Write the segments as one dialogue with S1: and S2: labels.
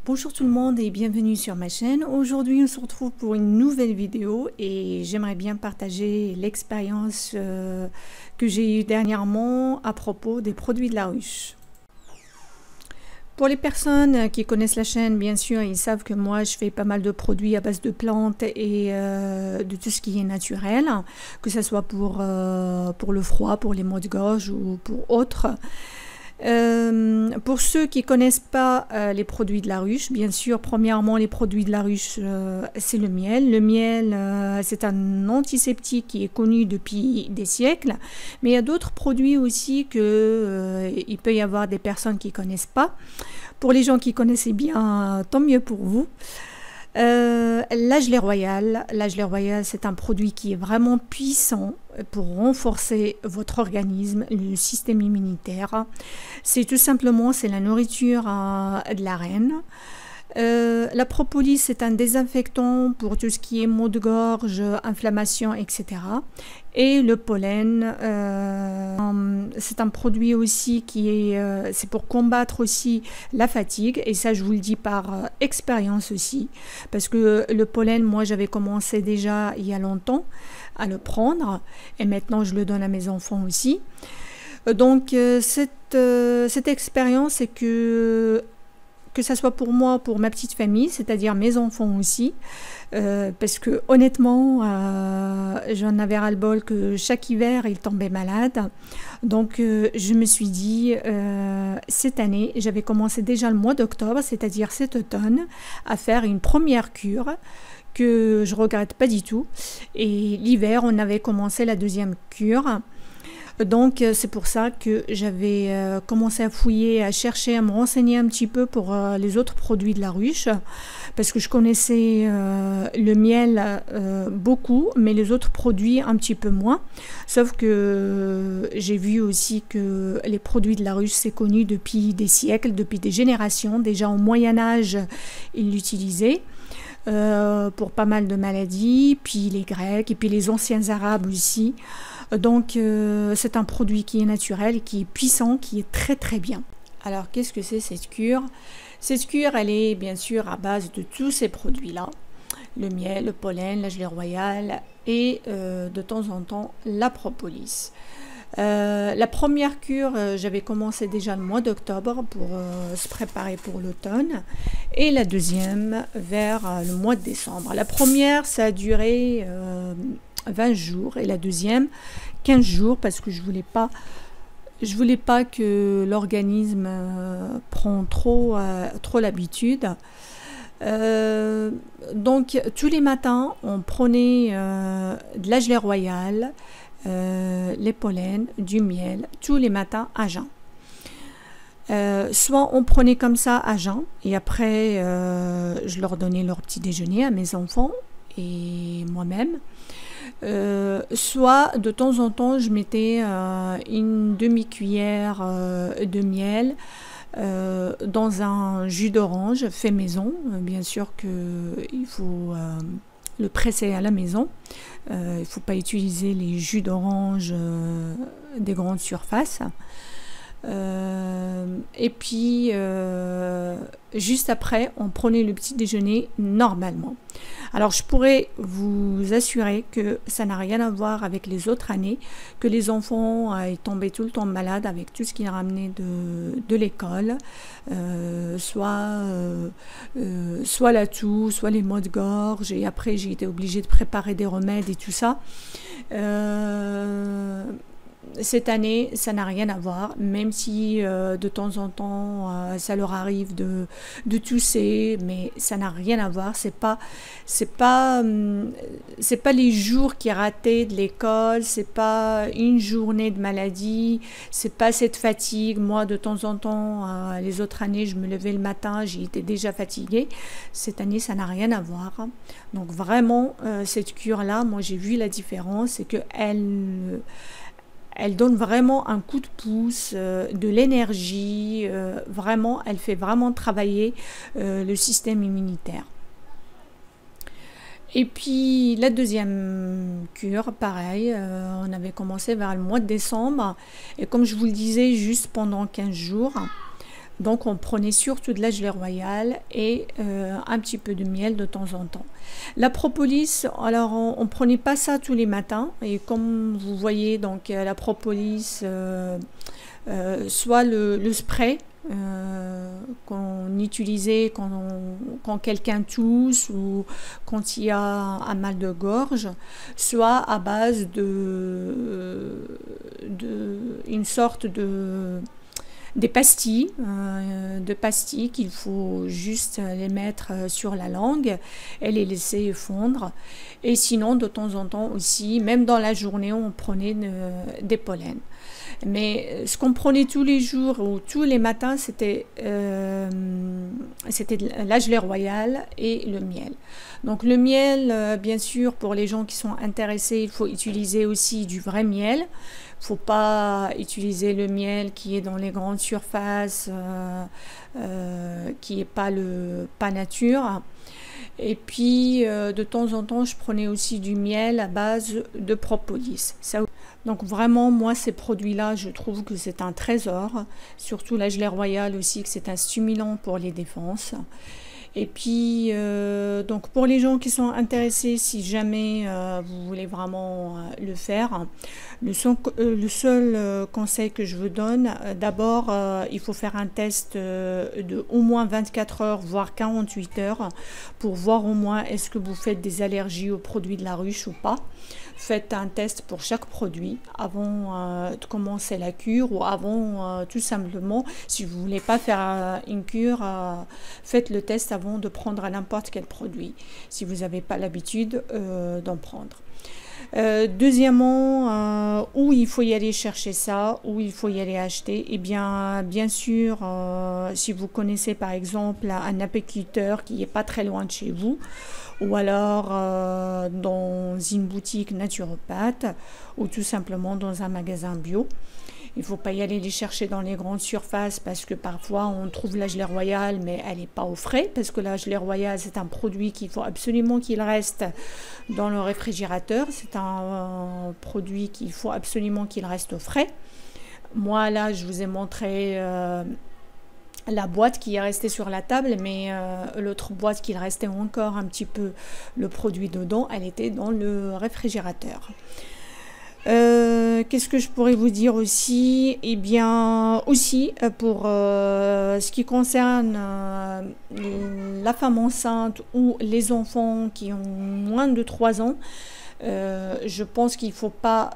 S1: Bonjour tout le monde et bienvenue sur ma chaîne. Aujourd'hui on se retrouve pour une nouvelle vidéo et j'aimerais bien partager l'expérience que j'ai eue dernièrement à propos des produits de la ruche. Pour les personnes qui connaissent la chaîne, bien sûr, ils savent que moi je fais pas mal de produits à base de plantes et de tout ce qui est naturel, que ce soit pour le froid, pour les maux de gorge ou pour autres. Pour ceux qui ne connaissent pas les produits de la ruche, bien sûr, premièrement, les produits de la ruche, c'est le miel. Le miel, c'est un antiseptique qui est connu depuis des siècles, mais il y a d'autres produits aussi que il peut y avoir des personnes qui ne connaissent pas. Pour les gens qui connaissent bien, tant mieux pour vous. La gelée royale. La gelée royale, c'est un produit qui est vraiment puissant pour renforcer votre organisme, le système immunitaire. C'est tout simplement, c'est la nourriture de la reine. La propolis, c'est un désinfectant pour tout ce qui est maux de gorge, inflammation, etc. Et le pollen, c'est un produit aussi qui est, c'est pour combattre aussi la fatigue. Et ça, je vous le dis par expérience aussi. Parce que le pollen, moi, j'avais commencé déjà il y a longtemps à le prendre. Et maintenant, je le donne à mes enfants aussi. Donc, cette expérience, c'est que ça soit pour moi, pour ma petite famille, c'est-à-dire mes enfants aussi, parce que honnêtement, j'en avais ras-le-bol que chaque hiver, ils tombaient malades. Donc, je me suis dit, cette année, j'avais commencé déjà le mois d'octobre, c'est-à-dire cet automne, à faire une première cure que je regrette pas du tout. Et l'hiver, on avait commencé la deuxième cure. Donc c'est pour ça que j'avais commencé à fouiller, à chercher, à me renseigner un petit peu pour les autres produits de la ruche, parce que je connaissais le miel beaucoup, mais les autres produits un petit peu moins. Sauf que j'ai vu aussi que les produits de la ruche, c'est connu depuis des siècles, depuis des générations. Déjà au Moyen-Âge, ils l'utilisaient. Pour pas mal de maladies, puis les Grecs et puis les anciens Arabes aussi. Donc c'est un produit qui est naturel, qui est puissant, qui est très très bien. Alors qu'est-ce que c'est cette cure? Cette cure, elle est bien sûr à base de tous ces produits-là. Le miel, le pollen, la gelée royale et de temps en temps la propolis. La première cure, j'avais commencé déjà le mois d'octobre pour se préparer pour l'automne, et la deuxième vers le mois de décembre. La première, ça a duré 20 jours et la deuxième 15 jours parce que je voulais pas que l'organisme prenne trop l'habitude. Donc tous les matins, on prenait de la gelée royale, les pollens, du miel, tous les matins à jeun. Soit on prenait comme ça à jeun, et après je leur donnais leur petit déjeuner à mes enfants et moi-même. Soit de temps en temps je mettais une demi-cuillère de miel dans un jus d'orange fait maison. Bien sûr qu'il faut le presser à la maison. Il ne faut pas utiliser les jus d'orange des grandes surfaces. Et puis juste après on prenait le petit déjeuner normalement. Alors je pourrais vous assurer que ça n'a rien à voir avec les autres années, que les enfants tombaient tout le temps malades avec tout ce qu'ils ramenaient de l'école, soit la toux, soit les maux de gorge, et après j'ai été obligée de préparer des remèdes et tout ça. Cette année, ça n'a rien à voir, même si de temps en temps ça leur arrive de tousser, mais ça n'a rien à voir. C'est pas les jours qui rataient de l'école, c'est pas une journée de maladie, c'est pas cette fatigue. Moi, de temps en temps, les autres années, je me levais le matin, j'étais déjà fatiguée. Cette année, ça n'a rien à voir. Donc vraiment, cette cure-là, moi j'ai vu la différence, c'est que elle donne vraiment un coup de pouce, de l'énergie, vraiment, elle fait vraiment travailler le système immunitaire. Et puis la deuxième cure, pareil, on avait commencé vers le mois de décembre, et comme je vous le disais, juste pendant 15 jours. Donc on prenait surtout de la gelée royale et un petit peu de miel de temps en temps. La propolis, alors on prenait pas ça tous les matins, et comme vous voyez, donc la propolis, soit le spray qu'on utilisait quand quelqu'un tousse ou quand il y a un mal de gorge, soit à base une sorte des pastilles, qu'il faut juste les mettre sur la langue et les laisser fondre. Et sinon, de temps en temps aussi, même dans la journée, on prenait des pollens. Mais ce qu'on prenait tous les jours ou tous les matins, c'était la gelée royale et le miel. Donc le miel, bien sûr, pour les gens qui sont intéressés, il faut utiliser aussi du vrai miel. Il ne faut pas utiliser le miel qui est dans les grandes surfaces, qui n'est pas nature. Et puis, de temps en temps, je prenais aussi du miel à base de propolis. Donc vraiment, moi, ces produits-là, je trouve que c'est un trésor. Surtout la gelée royale aussi, que c'est un stimulant pour les défenses. Et puis, donc pour les gens qui sont intéressés, si jamais vous voulez vraiment le faire, le seul conseil que je vous donne, d'abord, il faut faire un test de au moins 24 heures, voire 48 heures, pour voir au moins est-ce que vous faites des allergies aux produits de la ruche ou pas. Faites un test pour chaque produit avant de commencer la cure, ou avant tout simplement, si vous ne voulez pas faire une cure, faites le test avant de prendre n'importe quel produit, si vous n'avez pas l'habitude d'en prendre. Deuxièmement, où il faut y aller chercher ça, où il faut y aller acheter, et bien sûr, si vous connaissez par exemple un apiculteur qui n'est pas très loin de chez vous, ou alors dans une boutique naturopathe, ou tout simplement dans un magasin bio. Il ne faut pas y aller les chercher dans les grandes surfaces, parce que parfois on trouve la gelée royale mais elle n'est pas au frais, parce que la gelée royale c'est un produit qu'il faut absolument qu'il reste dans le réfrigérateur. C'est un produit qu'il faut absolument qu'il reste au frais. Moi là je vous ai montré la boîte qui est restée sur la table, mais l'autre boîte qui restait encore un petit peu le produit dedans, elle était dans le réfrigérateur. Qu'est-ce que je pourrais vous dire aussi? Eh bien, aussi, pour ce qui concerne la femme enceinte ou les enfants qui ont moins de 3 ans, je pense qu'il ne faut pas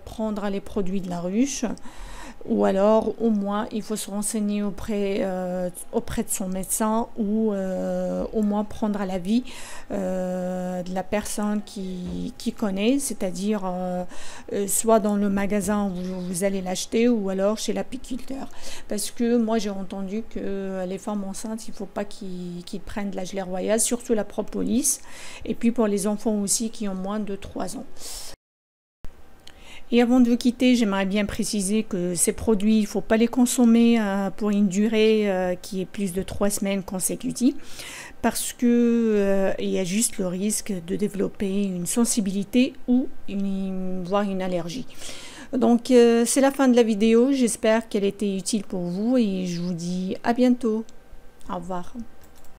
S1: prendre les produits de la ruche. Ou alors, au moins, il faut se renseigner auprès de son médecin, ou au moins prendre l'avis de la personne qui connaît, c'est-à-dire soit dans le magasin où vous allez l'acheter, ou alors chez l'apiculteur. Parce que moi, j'ai entendu que les femmes enceintes, il ne faut pas qu'ils prennent de la gelée royale, surtout la propolis. Et puis pour les enfants aussi qui ont moins de 3 ans. Et avant de vous quitter, j'aimerais bien préciser que ces produits, il ne faut pas les consommer pour une durée qui est plus de 3 semaines consécutives, parce que il y a juste le risque de développer une sensibilité ou voire une allergie. Donc c'est la fin de la vidéo, j'espère qu'elle était utile pour vous et je vous dis à bientôt. Au revoir.